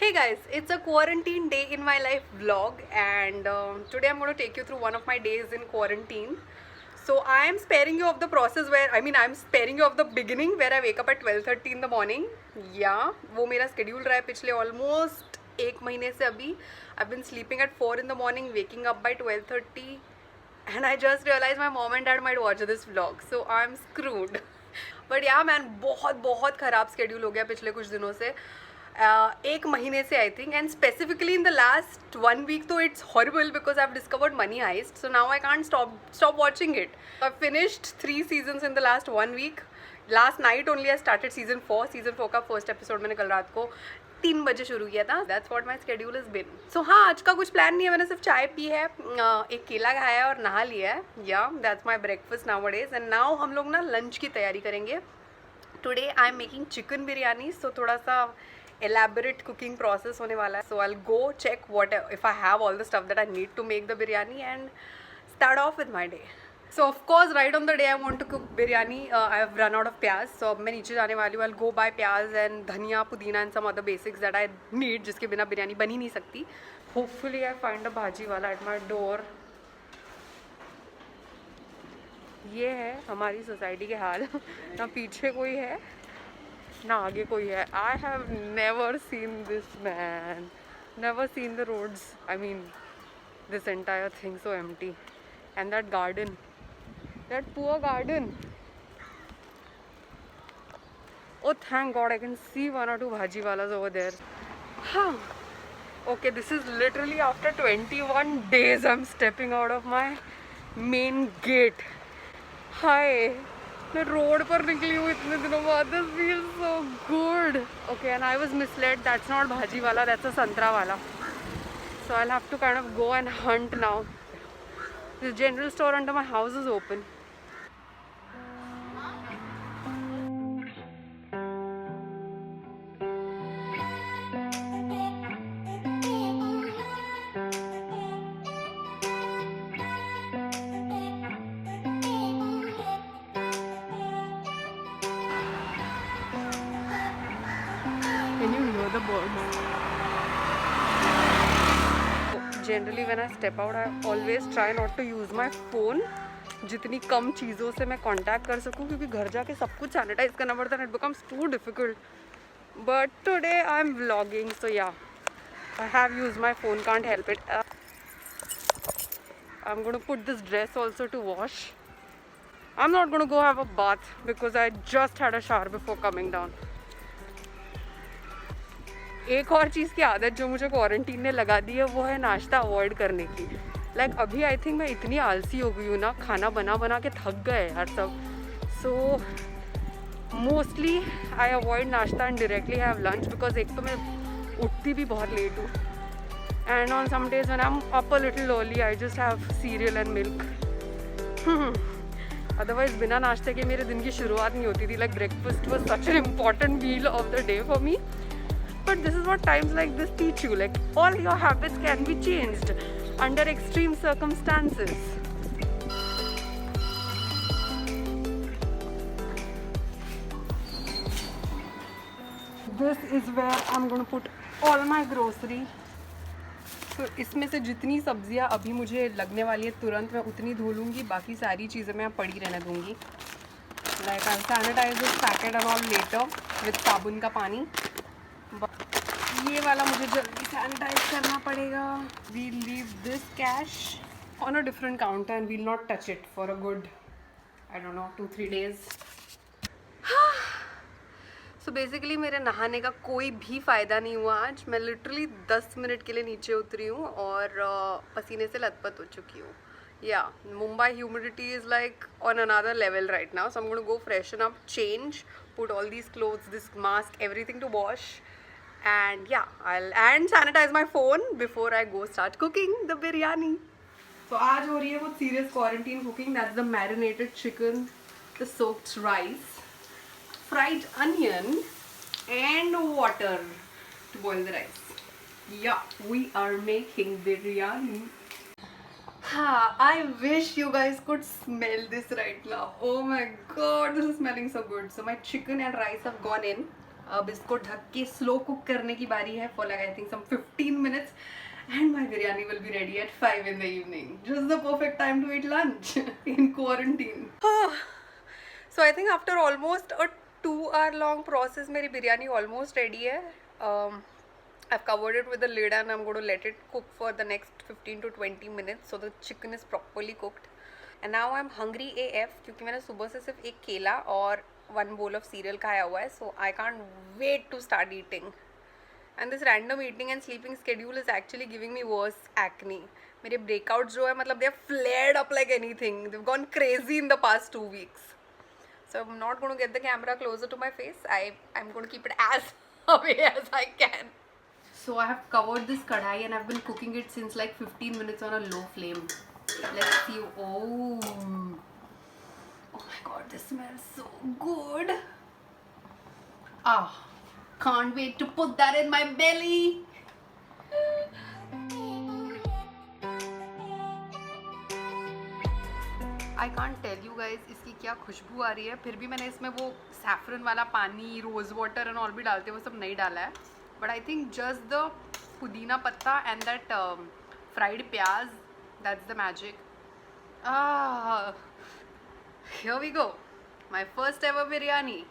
Hey guys, it's a quarantine day in my life vlog, and today I'm going to take you through one of my days in quarantine. So I am sparing you of the process where I'm sparing you of the beginning where I wake up at 12:30 in the morning. Yeah, वो मेरा schedule रहा है पिछले almost एक महीने से अभी. I've been sleeping at 4 in the morning, waking up by 12:30, and I just realized my mom and dad might watch this vlog, so I'm screwed. But या मैन बहुत बहुत ख़राब स्केड्यूल हो गया पिछले कुछ दिनों से. एक महीने से I think, and specifically in the last 1 week तो it's horrible because I have discovered Money Heist, so now I can't stop watching it. I finished 3 seasons in the last 1 week. Last night only I started season 4 का first episode मैंने कल रात को 3 बजे शुरू किया था. That's what my schedule is been. So हाँ, आज का कुछ प्लान नहीं है. मैंने सिर्फ चाय पी है, एक केला खाया है और नहा लिया है. Yeah that's my breakfast nowadays. And now हम लोग ना लंच की तैयारी करेंगे. Today I am making chicken biryani, so थोड़ा सा elaborate cooking process होने वाला है. So I'll go check what if I have all the stuff that I need to make the biryani and start off with my day. So of course right on the day I want to cook biryani, I have run out of प्याज. So अब मैं नीचे जाने वाली हूँ. I'll go buy प्याज and धनिया, पुदीना and some other basics that I need, जिसके बिना बिरयानी बन ही नहीं सकती. Hopefully I find a भाजी वाला at my door. ये है हमारी सोसाइटी के हाल. ना पीछे कोई है ना आगे कोई है. I have never seen this man, never seen the roads, I mean this entire thing so empty. And that garden, that poor garden. Oh thank God I can see 1 or 2 bhaji walas over there. Huh. Okay, this is literally after 21 days I'm stepping out of my main gate. Hi. मैं रोड पर निकली हूँ इतने दिनों बाद. This feels so good. Okay, and I was misled. That's not bhaji wala, that's a santra wala. So I have to kind of go and hunt now. This general store under my house is open. Can you hear the birds? Generally when I step out, I always try not to use my phone. जितनी कम चीज़ों से मैं contact कर सकूं, क्योंकि घर जाके सब कुछ सैनिटाइज करना पड़ता है. It becomes too difficult. But today I am vlogging, so yeah I have use my phone, can't help it. I am going to put this dress also to wash. I am not going to go have a bath because I just had a shower before coming down. एक और चीज़ की आदत जो मुझे quarantine ने लगा दी है वो है नाश्ता अवॉइड करने की. लाइक अभी आई थिंक मैं इतनी आलसी हो गई हूँ ना, खाना बना बना के थक गए यार सब. So mostly I avoid nashta and directly have lunch, because एक तो मैं उठती भी बहुत लेट हूँ. And on some days when I am up a little early I just have cereal and milk. Otherwise बिना नाश्ते के मेरे दिन की शुरुआत नहीं होती थी. Like breakfast was such an important meal of the day for me. But this is what times like this teach you. Like all your habits can be changed under extreme circumstances. This is where I'm going to put all my grocery. तो इसमें से जितनी सब्जियां अभी मुझे लगने वाली है तुरंत मैं उतनी धो लूँगी. बाकी सारी चीज़ें मैं पड़ी रहने दूँगी. Like I'll sanitize this packet and all later with साबुन का पानी. ये वाला मुझे जल्दी सैनिटाइज करना पड़ेगा. We'll leave this cash on a different counter and we'll not touch it for a good, I don't know, 2-3 days. So basically मेरे नहाने का कोई भी फ़ायदा नहीं हुआ आज. मैं लिटरली 10 मिनट के लिए नीचे उतरी हूँ और पसीने से लथपथ हो चुकी हूँ. Yeah Mumbai humidity is like on another level right now. So I am going to go freshen up, change, put all these clothes, this mask, everything to wash, and yeah, I'll sanitize my phone before I go start cooking the biryani. So आज हो रही है वो serious quarantine cooking. That's the marinated chicken, the soaked rice, fried onion, and water to boil the rice. Yeah, we are making biryani. I wish you guys could smell this right now. Oh my god, this is smelling so good. So my chicken and rice have gone in. अब इसको ढक के slow cook करने की बारी है for like I think some 15 minutes and my biryani will be ready at 5 in the evening. Just the perfect time to eat lunch in quarantine. So I think after almost a 2-hour long process, मेरी biryani almost ready है. I've covered it with the lid and I'm going to let it cook for the next 15 to 20 minutes so the chicken is properly cooked. And now I'm hungry AF क्योंकि मैंने सुबह से सिर्फ एक केला और 1 bowl of cereal खाया हुआ है, so I can't wait to start eating. And this random eating and sleeping schedule is actually giving me worse acne. मेरे breakouts जो है मतलब they have flared up like anything. They've gone crazy in the past 2 weeks. So I'm not going to get the camera closer to my face. I'm going to keep it as away as I can. So I have covered this kadhai and I've been cooking it since like 15 minutes on a low flame. Let's see. Oh my god, this smells so good. Can't wait to put that in my belly. I can't tell you guys इसकी क्या खुशबू आ रही है. फिर भी मैंने इसमें वो saffron वाला पानी, रोज वाटर एंड ऑल भी डालते हैं, वो सब नहीं डाला है. But I think just the पुदीना पत्ता एंड दैट फ्राइड प्याज, that's the magic. Here we go. My first ever biryani.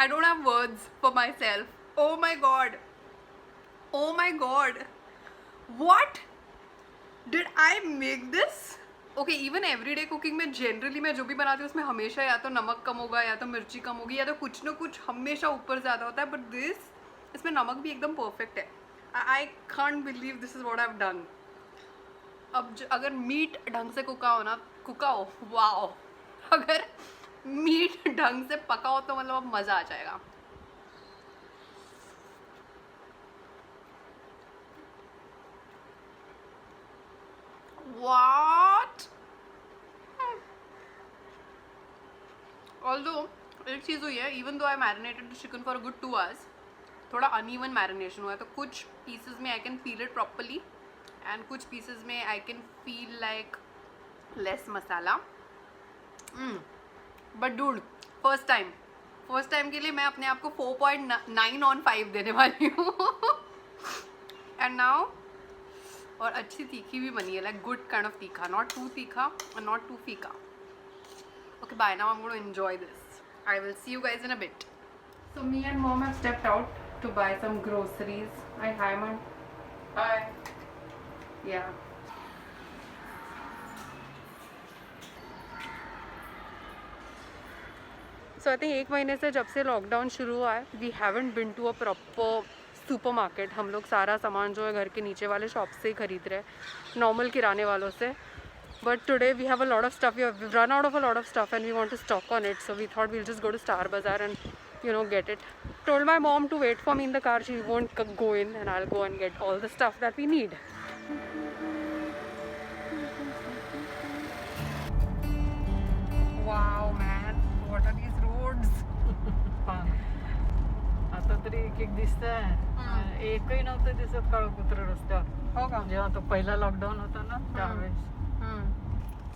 I don't have words for myself. Oh my god. Oh my god. What? Did I make this? Okay, even everyday cooking में generally मैं जो भी बनाती हूँ उसमें हमेशा या तो नमक कम होगा या तो मिर्ची कम होगी या तो कुछ ना कुछ हमेशा ऊपर ज़्यादा होता है. बट दिस, इसमें नमक भी एकदम परफेक्ट है. I can't believe this is what I've done. अब अगर मीट ढंग से कुका हो, वाओ. अगर मीट ढंग से पका हो तो मतलब अब मज़ा आ जाएगा. What? Although एक चीज़ हुई है, even though I marinated the chicken for a good 2 hours, थोड़ा uneven marination हुआ है. तो कुछ pieces में I can feel it properly and कुछ pieces में I can feel like less masala. But dude, first time के लिए मैं अपने आप को 4.9 on 5 देने वाली हूँ. And now, और अच्छी तीखी भी बनी है, like good kind of तीखा, not too तीखा and not too फीका. Okay, bye. Now I'm going to enjoy this. I will see you guys in a bit. So me and mom have stepped out to buy some groceries. Hi, Mom. Hi. Yeah. So I think 1 महीने से जब से lockdown शुरू हुआ है, we haven't been to a proper supermarket. हम लोग सारा सामान जो है घर के नीचे वाले शॉप से ही खरीद रहे हैं, नॉर्मल किराने वालों से. But today we have a lot of stuff. We've run out of a lot of stuff and we want to stock on it. So we thought we'll just go to Star Bazaar and, get it. Told my mom to wait for me in the car. She won't go in and I'll go and get all the stuff that we need. Wow, man. What are these roads? आता तरी एक दिसतंय. एकही नव्हतं दिसत काळकुत्र रस्त्यावर. हो का? जेव्हा तो पहिला लॉकडाऊन होता ना त्यावेळेस.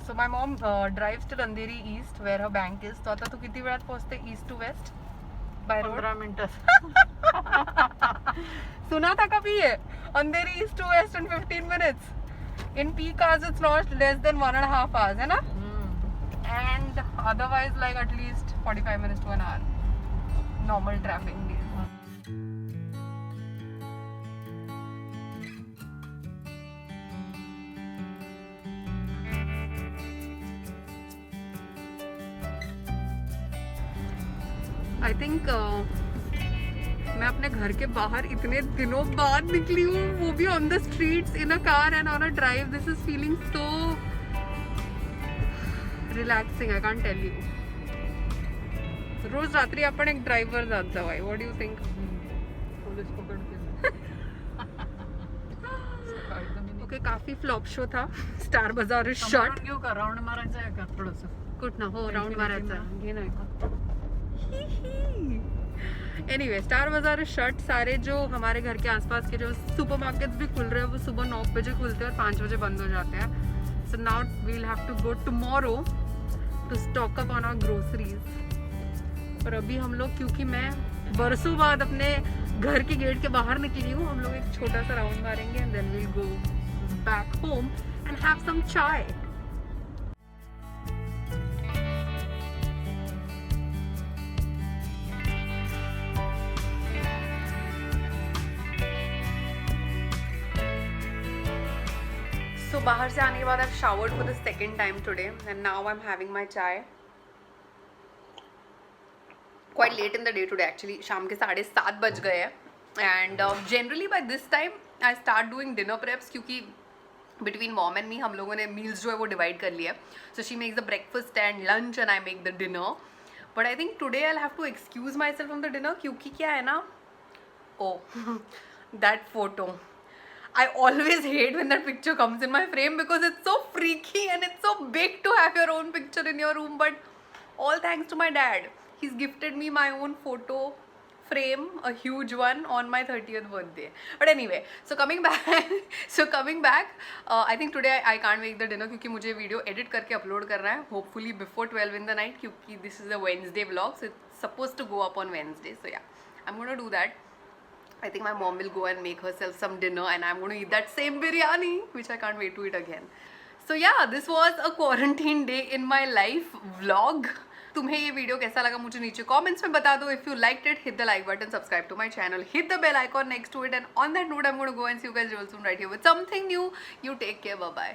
So my mom drives to Andheri East where her bank is. So आता तू किती वेळात पोहोचते east to west by road? 15 मिनिटात. सुना था कभी ये? Andheri East to West in 15 minutes. In peak hours it's not less than 1.5 hours, है ना? And otherwise like at least 45 minutes to an hour. Normal traffic days. I think मैं अपने घर के बाहर इतने दिनों बाद निकली हूँ, वो भी on the streets in a car and on a drive. This is feeling so relaxing. I can't tell you. रोज रात्री आपण एक ड्राइवर जात जावाय. What do you think? Police पकडतील. Okay, काफी फ्लॉप शो था. Star Bazaar is shot. घेऊ का? राऊंड मारायचं आहे का थोडंसं? कुठ ना हो राऊंड मारायचा. घे ना. एनीवे स्टार बाजार शर्ट सारे जो हमारे घर के आसपास के जो सुपरमार्केट्स भी खुल रहे हैं वो सुबह 9 बजे खुलते हैं और 5 बजे बंद हो जाते हैं. So now we will have to go tomorrow to stock up on our groceries. और अभी हम लोग, क्योंकि मैं बरसों बाद अपने घर के गेट के बाहर निकली हूँ, हम लोग एक छोटा सा राउंड मारेंगे and then we'll go back home and have some chai. So बाहर से आने के बाद I've showered for the second time today and now I'm having my chai. Quite late in the day today actually. शाम के 7:30 बज गए हैं and generally by this time I start doing dinner preps क्योंकि between mom and me हम लोगों ने meals जो है वो divide कर लिया है. So she makes the breakfast and lunch and I make the dinner. But I think today I'll have to excuse myself from the dinner क्योंकि क्या है ना, oh that photo. I always hate when that picture comes in my frame because it's so freaky and it's so big to have your own picture in your room. But all thanks to my dad. He's gifted me my own photo frame, a huge one, on my 30th birthday. But anyway, so coming back, I think today I can't make the dinner क्योंकि मुझे video edit करके upload करना है. Hopefully before 12 in the night क्योंकि this is a Wednesday vlog, so it's supposed to go up on Wednesday. So yeah, I'm gonna do that. I think my mom will go and make herself some dinner and I'm going to eat that same biryani, which I can't wait to eat again. So yeah, this was a quarantine day in my life vlog. तुम्हें ये video कैसा लगा मुझे नीचे comments में बता दो. If you liked it, hit the like button, subscribe to my channel, hit the bell icon next to it, and on that note I'm going to go and see you guys real soon right here with something new. You take care, bye bye.